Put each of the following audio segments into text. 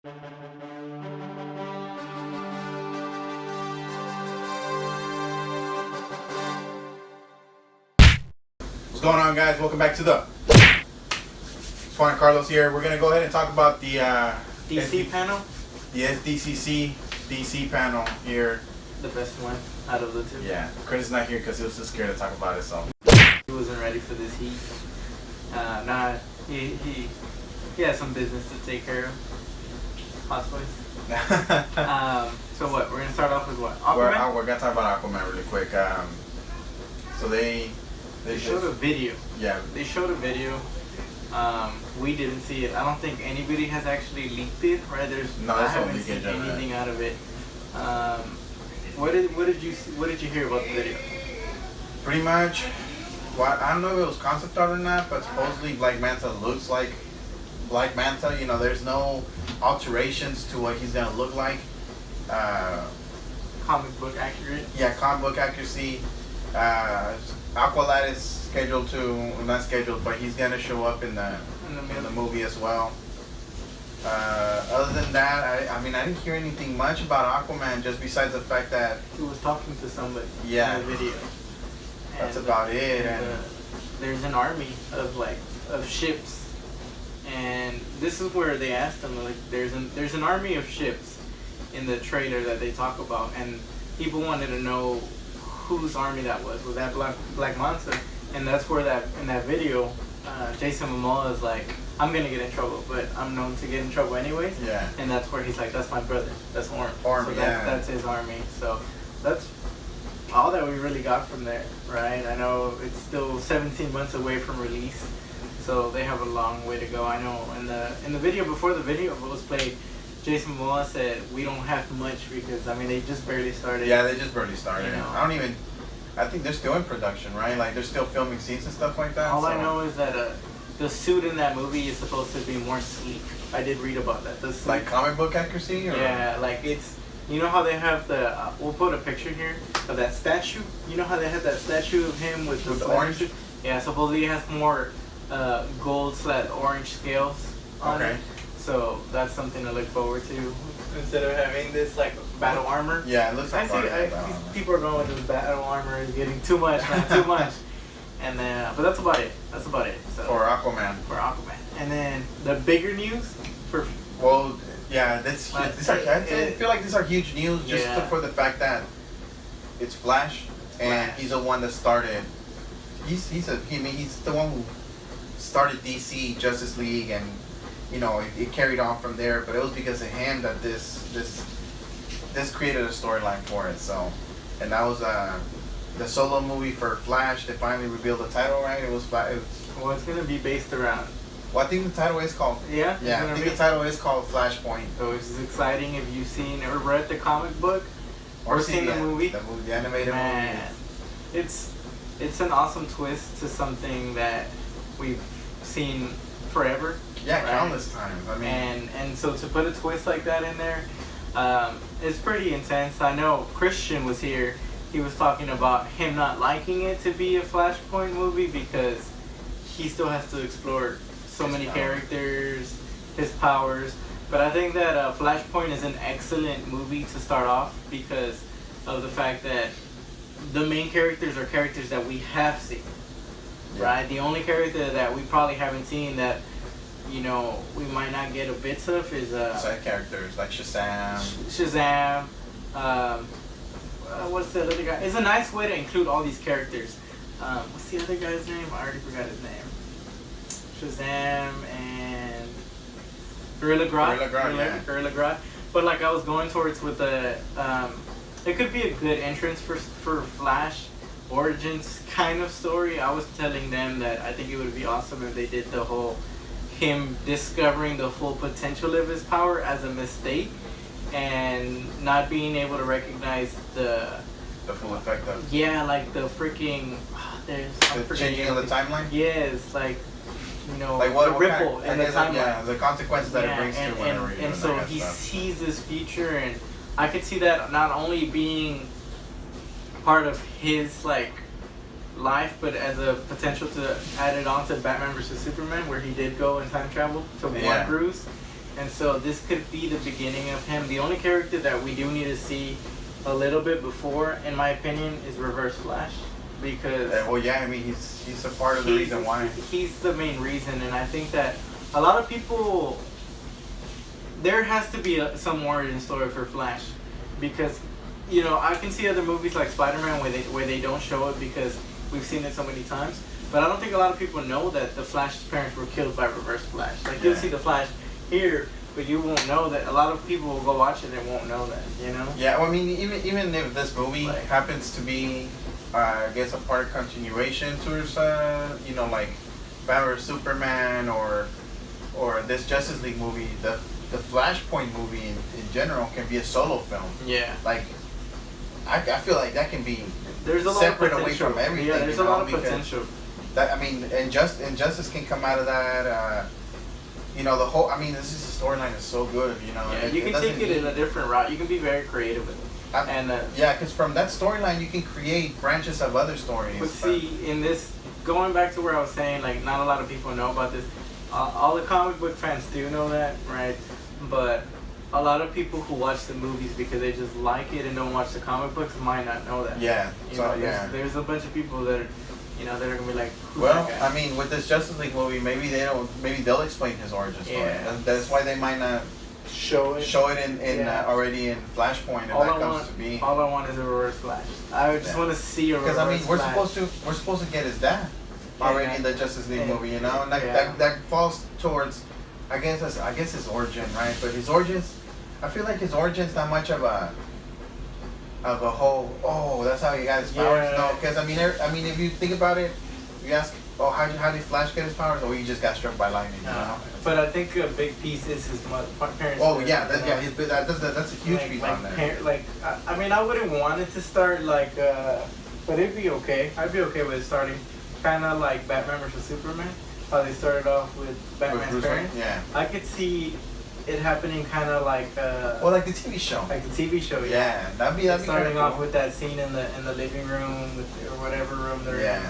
What's going on, guys? Welcome back to the Juan Carlos here. We're gonna go ahead and talk about the DC panel. The SDCC DC panel here. The best one out of the two. Yeah, Chris is not here because he was too scared to talk about it. So he wasn't ready for this heat. He has some business to take care of. Possibly. So what? We're gonna start off with what? Aquaman. We're gonna talk about Aquaman really quick. So they showed a video. Yeah. They showed a video. We didn't see it. I don't think anybody has actually leaked it, right? I haven't seen anything out of it. What did you hear about the video? Pretty much, I don't know if it was concept art or not, but supposedly Black Manta looks like Black Manta. You know, there's no alterations to what he's gonna look like. Comic book accurate. Yeah, comic book accuracy. Aqualad is scheduled to, not scheduled, but he's gonna show up in the movie as well. Other than that, I mean, I didn't hear anything much about Aquaman, just besides the fact that he was talking to somebody in the video. That's about it. And there's an army of ships, and this is where they asked him, like, there's an army of ships in the trailer that they talk about, and people wanted to know whose army that was. Was that Black Manta? And that's where in that video, Jason Momoa is like, I'm gonna get in trouble, but I'm known to get in trouble anyways. Yeah. And that's where he's like, that's my brother. That's Orm. So that's his army. So that's all that we really got from there, right? I know it's still 17 months away from release, so they have a long way to go. I know in the video, before the video was played, Jason Momoa said we don't have much because, I mean, they just barely started. Yeah, they just barely started. You know. I think they're still in production, right? Like, they're still filming scenes and stuff like that. All I know is that the suit in that movie is supposed to be more sleek. I did read about that. The suit, like comic book accuracy? Or? Yeah, like it's, you know how they have we'll put a picture here of that statue. You know how they have that statue of him with the orange? Suit? Yeah, supposedly it has more gold/orange scales on it. So that's something to look forward to. Instead of having this like battle armor. Yeah, it looks like these people are going with this battle armor is getting too much, man, too much. And then, but that's about it. That's about it. So, for Aquaman. And then the bigger news for. Well, yeah, I feel like these are huge news just for the fact that it's Flash, and he's the one that started. He's the one who started DC Justice League, and you know it carried on from there. But it was because of him that this created a storyline for it. So, and that was the solo movie for Flash. They finally revealed the title, right? It was well, it's gonna be based around. Well, I think the title is called. Yeah. Yeah, I think the title is called Flashpoint. So it's exciting if you've seen or read the comic book or seen the movie. The animated movie. It's an awesome twist to something that we've seen forever. Yeah, right? Countless times. I mean, and so to put a twist like that in there, it's pretty intense. I know Christian was here. He was talking about him not liking it to be a Flashpoint movie because he still has to explore so many characters, his powers. But I think that Flashpoint is an excellent movie to start off because of the fact that the main characters are characters that we have seen, right? The only character that we probably haven't seen that, you know, we might not get a bits of is side characters like Shazam. What's the other guy? It's a nice way to include all these characters. What's the other guy's name? I already forgot his name. Shazam and Gorilla Grodd. But like I was going towards with the, it could be a good entrance for Flash origins kind of story. I was telling them that I think it would be awesome if they did the whole him discovering the full potential of his power as a mistake and not being able to recognize the full effect of like the freaking the changing of the timeline. Yes, like, you know, like what ripple in the timeline. Yeah, the consequences that it brings to whenever and so he sees this future, and I could see that not only being part of his like life, but as a potential to add it on to Batman vs Superman, where he did go and time travel to warn Bruce. And so this could be the beginning of him. The only character that we do need to see a little bit before, in my opinion, is Reverse Flash, because well, yeah, I mean he's a part of the reason why. He's the main reason, and I think that a lot of people, there has to be some origin story for Flash, because you know I can see other movies like Spider-Man where they don't show it because we've seen it so many times, but I don't think a lot of people know that the Flash's parents were killed by Reverse Flash. Like you'll see the Flash here, but you won't know that. A lot of people will go watch it and won't know that, you know? Yeah, well, I mean, even if this movie happens to be, I guess, a part continuation towards, you know, like Batman vs Superman or this Justice League movie, the Flashpoint movie in general can be a solo film. Yeah. Like, I feel like that can be there's a separate lot of away from everything. Yeah, there's a lot of potential. That, I mean, Injustice can come out of that. You know, the whole, I mean, this is the storyline is so good, you know. Yeah, you can take it in a different route. You can be very creative with it. Yeah, because from that storyline, you can create branches of other stories. But see, in this, going back to where I was saying, like, not a lot of people know about this. All the comic book fans do know that, right? But a lot of people who watch the movies because they just like it and don't watch the comic books might not know that. Yeah. You know, there's a bunch of people that are, you know, they're gonna be like, well, I mean, with this Justice League movie, maybe they'll explain his origin story. Yeah. That's why they might not show it in already in Flashpoint, and that comes to be. All I want is a Reverse Flash. I just want to see a Reverse Flash. Because I mean, we're Flash. supposed to get his dad already in the Justice League movie, you know, and that falls towards, I guess his origin, right? But his origins, I feel like his origin's not much of a whole, that's how he got his powers. No, because I mean, if you think about it, you ask, how did Flash get his powers? He just got struck by lightning. You know? But I think a big piece is his parents. Oh yeah, that's a huge piece on there. I mean, I wouldn't want it to start like, but it'd be okay. I'd be okay with it starting kind of like Batman vs Superman. How they started off with Batman's parents. Yeah. I could see it happening kind of like like the TV show. Like the TV show, yeah. That'd be starting off with that scene in the living room or whatever room they're in.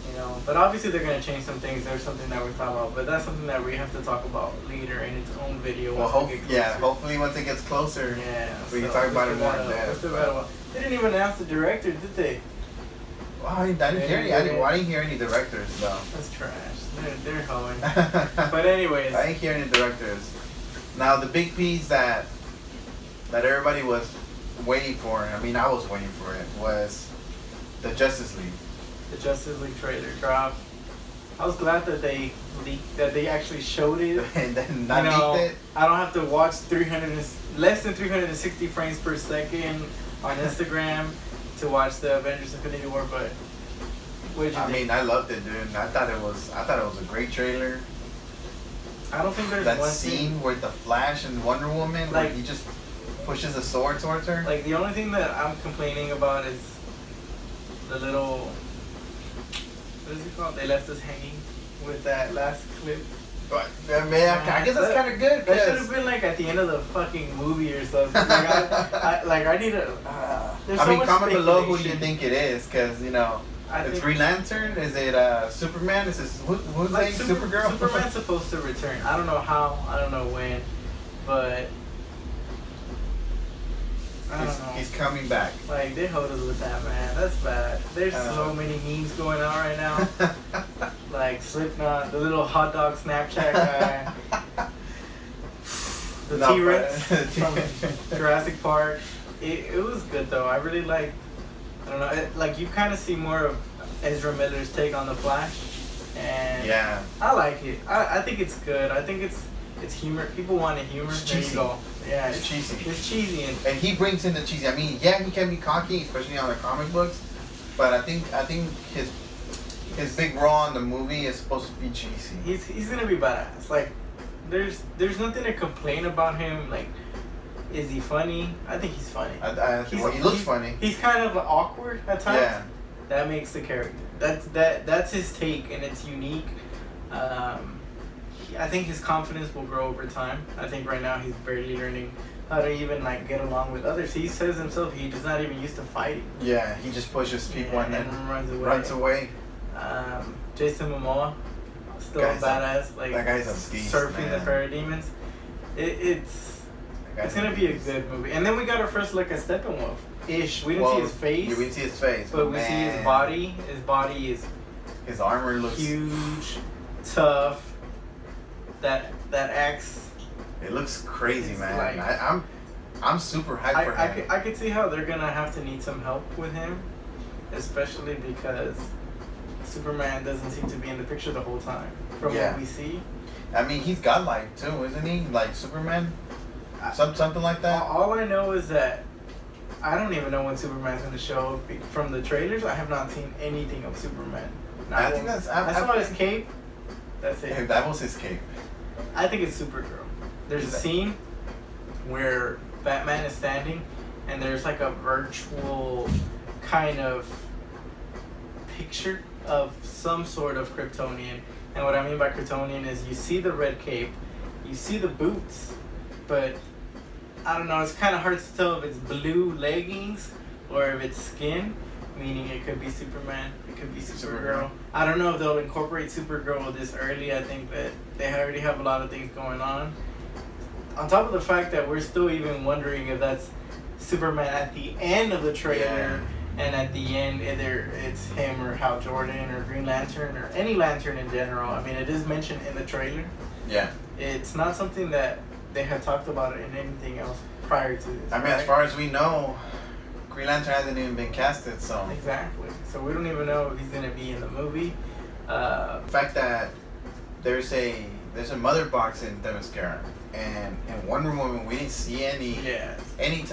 You know, but obviously they're gonna change some things. There's something that we thought about, but that's something that we have to talk about later in its own video. Well, hopefully once it gets closer, we can talk about it more in depth. They didn't even announce the director, did they? Well, I didn't hear any directors though. That's trash. They're hoeing. But anyways, I didn't hear any directors. Now the big piece that everybody was waiting for, I mean I was waiting for it, was the Justice League. The Justice League trailer dropped. I was glad that they leaked, that they actually showed it. And then not leaked it. I don't have to watch less than 360 frames per second on Instagram to watch the Avengers Infinity War, but what did you think? I mean, I loved it, dude. I thought it was a great trailer. I don't think there's that one scene where the Flash and Wonder Woman, like he just pushes a sword towards her. Like the only thing that I'm complaining about is the little, what is it called? They left us hanging with that last clip. But man, I guess that's kind of good. That should have been like at the end of the fucking movie or something. I need a. I mean, comment below who do you think it is, because you know. It's Green Lantern? Is it Superman? Is this who's like Supergirl? Superman's supposed to return. I don't know how. I don't know when, but I don't know. He's coming back. Like they hold us with that, man. That's bad. There's so many memes going on right now. Like Slipknot, the little hot dog Snapchat guy, the T-Rex from Jurassic Park. It was good though. I really liked. I don't know, like you kind of see more of Ezra Miller's take on the Flash, and I like it. I think it's good. I think it's humor. People want a humor. It's there cheesy. You go. Yeah, it's cheesy. It's cheesy, and he brings in the cheesy. I mean, he can be cocky, especially on the comic books, but I think his big role in the movie is supposed to be cheesy. He's gonna be badass. Like there's nothing to complain about him. Like. Is he funny? I think he's funny. He looks funny. He's kind of awkward at times. Yeah. That makes the character. That's his take, and it's unique. I think his confidence will grow over time. I think right now he's barely learning how to even like get along with others. He says himself he does not even used to fighting. Yeah, he just pushes people and then runs away. Jason Momoa, still a badass. Like that guy's a beast, surfing man. the parademons. It's gonna be a good movie. And then we got our first look at Steppenwolf. Ish. We didn't see his face. Yeah, we didn't see his face. But we see his body. His body is. His armor looks huge, tough. That axe. It looks crazy, man. Like, I'm super hyped for him. I could see how they're gonna have to need some help with him, especially because Superman doesn't seem to be in the picture the whole time. From what we see. I mean, he's godlike too, isn't he? Like Superman, something like that. All I know is that I don't even know when Superman's gonna show up. From the trailers, I have not seen anything of Superman. I think that's. I saw his cape. That's it. That was his cape. I think it's Supergirl. There's a scene where Batman is standing, and there's like a virtual kind of picture of some sort of Kryptonian. And what I mean by Kryptonian is you see the red cape, you see the boots, but I don't know, it's kind of hard to tell if it's blue leggings or if it's skin, meaning it could be Superman, it could be Supergirl. I don't know if they'll incorporate Supergirl this early. I think that they already have a lot of things going on. On top of the fact that we're still even wondering if that's Superman at the end of the trailer, and at the end either it's him or Hal Jordan or Green Lantern or any Lantern in general. I mean, it is mentioned in the trailer. Yeah. It's not something that they had talked about in anything else prior to this. I mean, as far as we know, Green Lantern hasn't even been casted, so. Exactly. So we don't even know if he's gonna be in the movie. The fact that there's a mother box in Themyscira, and in Wonder Woman we didn't see any. Yeah.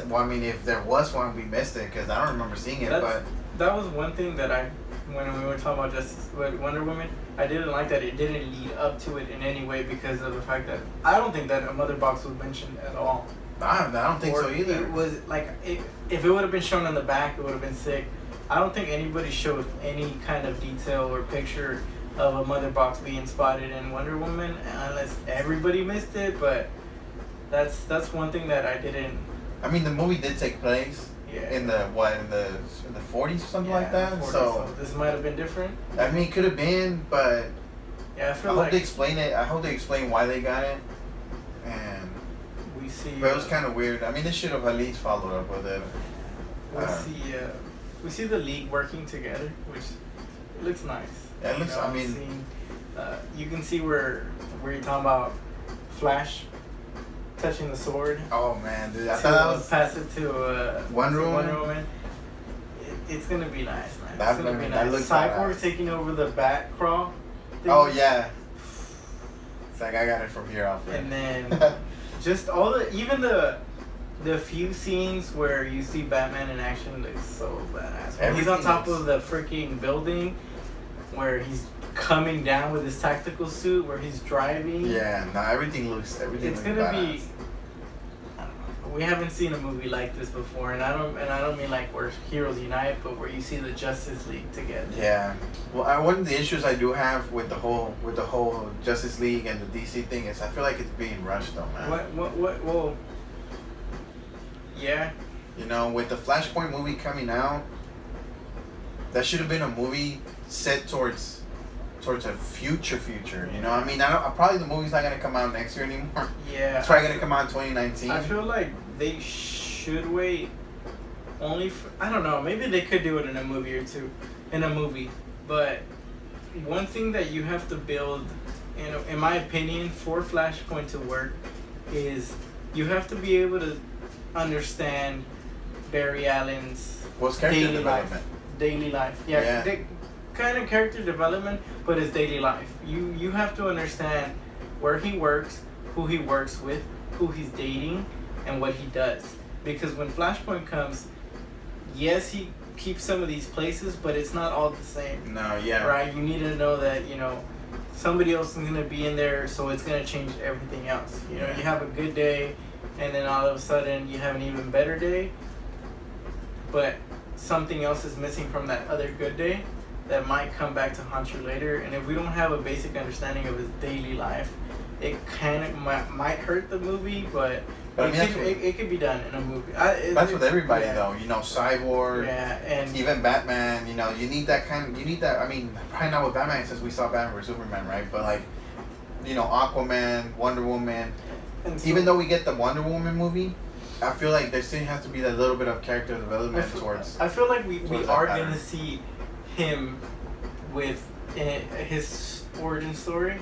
Well, I mean, if there was one, we missed it because I don't remember seeing it. But that was one thing that when we were talking about Wonder Woman, I didn't like that it didn't lead up to it in any way because of the fact that I don't think that a mother box was mentioned at all. I don't think so either. It was like if it would have been shown in the back, it would have been sick. I don't think anybody showed any kind of detail or picture of a mother box being spotted in Wonder Woman, unless everybody missed it. But that's one thing that I didn't. I mean, the movie did take place in the 40s or something like that. 40s, so this might have been different. I mean, it could have been, but I hope they explain it. I hope they explain why they got it. And we see. But it was kind of weird. I mean, they should have at least followed up with it. We see the League working together, which looks nice. Yeah, it looks. I mean, you can see where you're talking about Flash touching the sword. Oh man, dude! I thought that was pass it to Wonder Woman. It's gonna be nice, man. It's gonna be nice. Cyborg taking over the bat crawl thing. Oh yeah. It's like I got it from here off. And then just even the few scenes where you see Batman in action looks so badass. When he's on top of the freaking building, where he's coming down with his tactical suit, where he's driving. Yeah, no, everything looks. It's gonna badass. be. I don't know. We haven't seen a movie like this before, and I don't mean like where heroes unite, but where you see the Justice League together. Yeah. Well, one of the issues I do have with the whole Justice League and the DC thing is I feel like it's being rushed, though, man. What? Well. Yeah. You know, with the Flashpoint movie coming out, that should have been a movie set towards a future. You know, I mean, probably the movie's not gonna come out next year anymore. Yeah. It's probably gonna come out in 2019. I feel like they should wait. I don't know. Maybe they could do it in a movie or two, But one thing that you have to build, in my opinion, for Flashpoint to work, is you have to be able to understand Barry Allen's daily life. Yeah. Kind of character development, but his daily life. You have to understand where he works, who he works with, who he's dating, and what he does. Because when Flashpoint comes, yes, he keeps some of these places, but it's not all the same. No, yeah. Right? You need to know that, somebody else is going to be in there, so it's going to change everything else. You have a good day, and then all of a sudden you have an even better day, but something else is missing from that other good day that might come back to haunt you later. And if we don't have a basic understanding of his daily life, it kind of might hurt the movie, but it could be done in a movie. That's with everybody, though. Cyborg, and even Batman. You need that I mean, probably not with Batman since we saw Batman vs Superman, right? But Aquaman, Wonder Woman. And so, even though we get the Wonder Woman movie, I feel like there still has to be that little bit of character development I feel like we are pattern. gonna see him with his origin story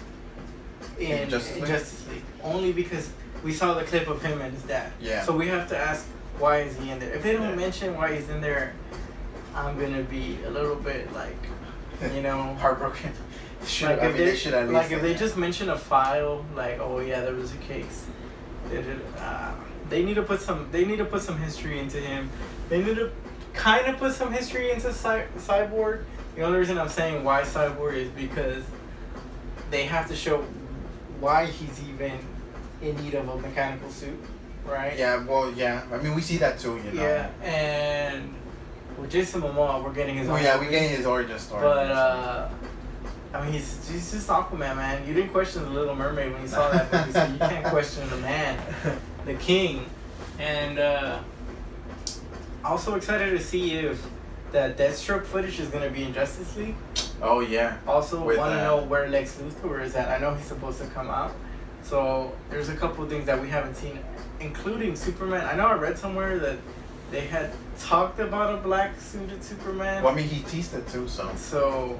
in Justice League. Only because we saw the clip of him and his dad. Yeah. So we have to ask, why is he in there? If they don't mention why he's in there, I'm gonna be a little bit like, you know, heartbroken. Like if they just mention a file, like, oh yeah, there was a case. They need to put some history into him. They need to kind of put some history into Cyborg. The only reason I'm saying why Cyborg is because they have to show why he's even in need of a mechanical suit, right? Yeah, well, yeah. I mean, we see that too, you know. Yeah, and with Jason Momoa, we're getting his. We're getting his origin story. But I mean, he's just Aquaman, man. You didn't question the Little Mermaid when you saw that movie, so you can't question the man, the king. And also excited to see if that Deathstroke footage is gonna be in Justice League. Oh yeah. Also want to know where Lex Luthor is at. I know he's supposed to come out. So there's a couple of things that we haven't seen, including Superman. I know I read somewhere that they had talked about a black suited Superman. Well, I mean, he teased it too, so. So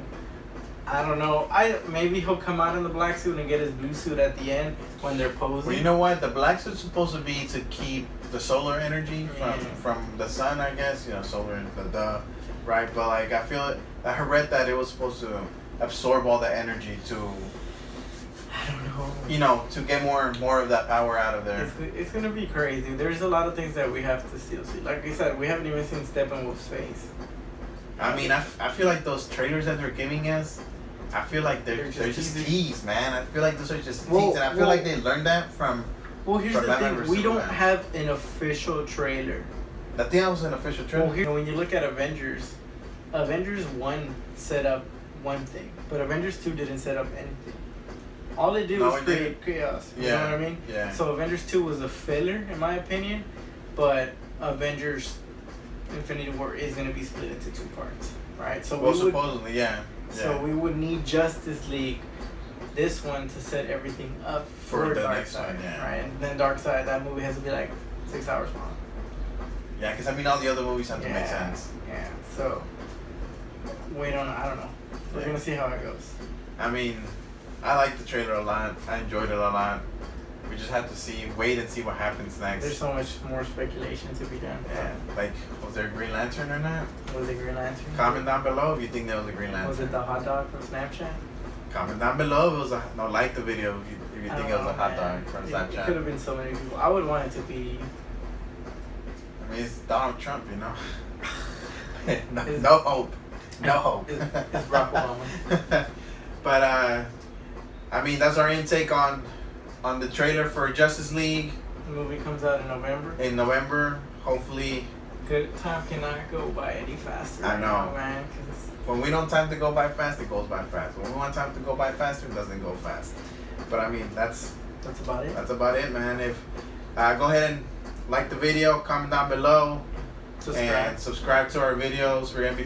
I don't know. Maybe he'll come out in the black suit and get his blue suit at the end when they're posing. Well, you know what? The black suit's supposed to be to keep the solar energy from the sun, I guess. You know, solar, right? But like, I read that it was supposed to absorb all the energy to. I don't know. You know, to get more of that power out of there. It's gonna be crazy. There's a lot of things that we have to still see. Like I said, we haven't even seen Steppenwolf's face. I mean, I feel like those trailers that they're giving us, I feel like they're just teased, man. I feel like those are just teased, and I feel like they learned that from. Well, here's the thing: we don't have an official trailer. I think that was an official trailer. Well, when you look at Avengers 1 set up one thing, but Avengers 2 didn't set up anything. All they did was create chaos. You know what I mean? Yeah. So Avengers 2 was a filler, in my opinion, but Avengers Infinity War is going to be split into 2 parts, right? So supposedly, yeah. So we would need Justice League, this one, to set everything up for Darkseid, right? And then Darkseid, that movie has to be like 6 hours long. Yeah, because I mean, all the other movies have to make sense. Yeah. So I don't know. We're gonna see how it goes. I mean, I like the trailer a lot. I enjoyed it a lot. We just have to wait and see what happens next. There's so much more speculation to be done. Yeah. Like, was there a Green Lantern or not? Was it Green Lantern? Comment down below if you think there was a Green Lantern. Was it the hot dog from Snapchat? Comment down below if it was like the video if you think it was a hot dog from Snapchat. It could have been so many people. I would want it to be. I mean, it's Donald Trump, you know. no hope. No hope. It's Barack Obama. But I mean, that's our intake on the trailer for Justice League. The movie comes out in November. Hopefully. Good time cannot go by any faster. I know. Now, man. When we don't time to go by fast, it goes by fast. When we want time to go by faster, it doesn't go fast. But I mean, that's about it. That's about it, man. If go ahead and like the video, comment down below, and subscribe to our videos. We're gonna be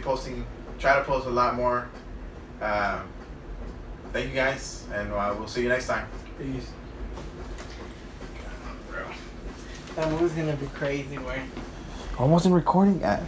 try to post a lot more. Thank you guys, and we'll see you next time. Peace. That movie's gonna be crazy, man. I wasn't recording yet.